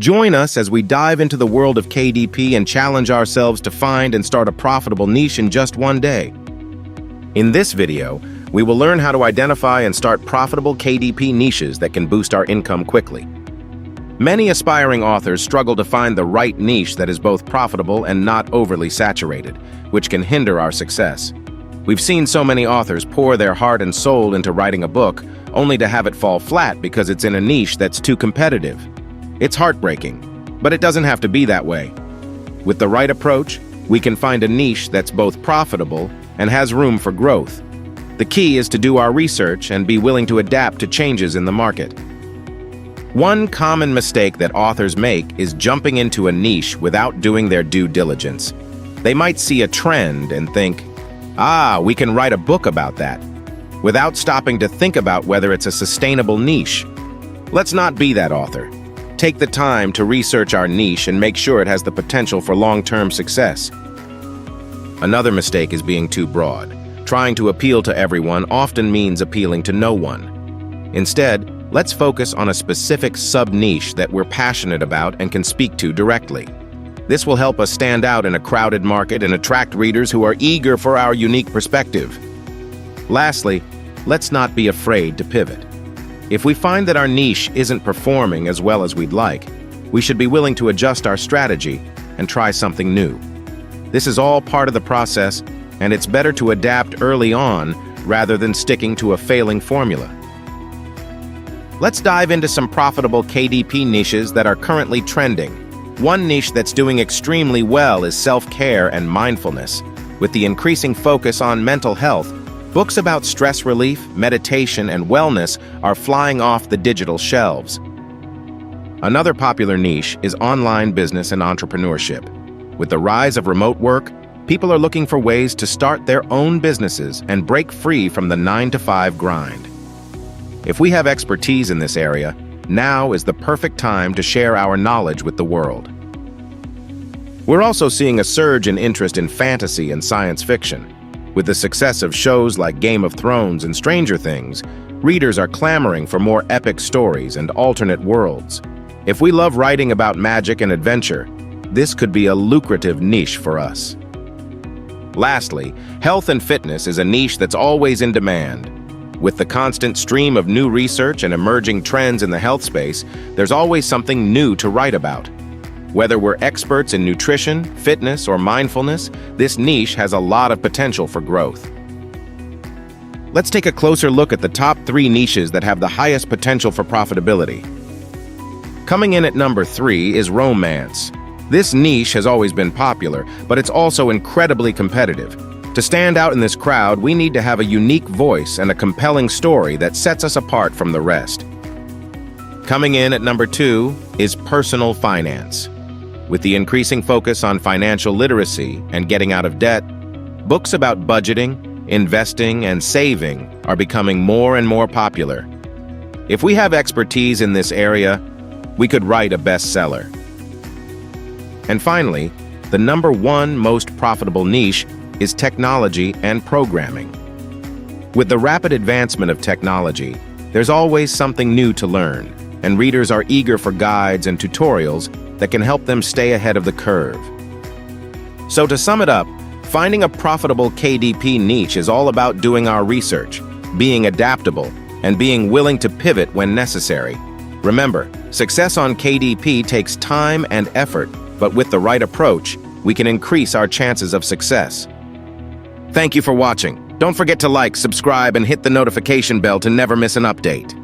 Join us as we dive into the world of KDP and challenge ourselves to find and start a profitable niche in just one day. In this video, we will learn how to identify and start profitable KDP niches that can boost our income quickly. Many aspiring authors struggle to find the right niche that is both profitable and not overly saturated, which can hinder our success. We've seen so many authors pour their heart and soul into writing a book, only to have it fall flat because it's in a niche that's too competitive. It's heartbreaking, but it doesn't have to be that way. With the right approach, we can find a niche that's both profitable and has room for growth. The key is to do our research and be willing to adapt to changes in the market. One common mistake that authors make is jumping into a niche without doing their due diligence. They might see a trend and think, we can write a book about that, without stopping to think about whether it's a sustainable niche. Let's not be that author. Take the time to research our niche and make sure it has the potential for long-term success. Another mistake is being too broad. Trying to appeal to everyone often means appealing to no one. Instead, let's focus on a specific sub-niche that we're passionate about and can speak to directly. This will help us stand out in a crowded market and attract readers who are eager for our unique perspective. Lastly, let's not be afraid to pivot. If we find that our niche isn't performing as well as we'd like, we should be willing to adjust our strategy and try something new. This is all part of the process, and it's better to adapt early on rather than sticking to a failing formula. Let's dive into some profitable KDP niches that are currently trending. One niche that's doing extremely well is self-care and mindfulness. With the increasing focus on mental health, books about stress relief, meditation, and wellness are flying off the digital shelves. Another popular niche is online business and entrepreneurship. With the rise of remote work, people are looking for ways to start their own businesses and break free from the 9-to-5 grind. If we have expertise in this area, now is the perfect time to share our knowledge with the world. We're also seeing a surge in interest in fantasy and science fiction. With the success of shows like Game of Thrones and Stranger Things, readers are clamoring for more epic stories and alternate worlds. If we love writing about magic and adventure, this could be a lucrative niche for us. Lastly, health and fitness is a niche that's always in demand. With the constant stream of new research and emerging trends in the health space, there's always something new to write about. Whether we're experts in nutrition, fitness, or mindfulness, this niche has a lot of potential for growth. Let's take a closer look at the top 3 niches that have the highest potential for profitability. Coming in at number 3 is romance. This niche has always been popular, but it's also incredibly competitive. To stand out in this crowd, we need to have a unique voice and a compelling story that sets us apart from the rest. Coming in at number 2 is personal finance. With the increasing focus on financial literacy and getting out of debt, books about budgeting, investing, and saving are becoming more and more popular. If we have expertise in this area, we could write a bestseller. And finally, the number 1 most profitable niche is technology and programming. With the rapid advancement of technology, there's always something new to learn, and readers are eager for guides and tutorials that can help them stay ahead of the curve. So to sum it up, finding a profitable KDP niche is all about doing our research, being adaptable, and being willing to pivot when necessary. Remember, success on KDP takes time and effort, but with the right approach, we can increase our chances of success. Thank you for watching. Don't forget to like, subscribe, and hit the notification bell to never miss an update.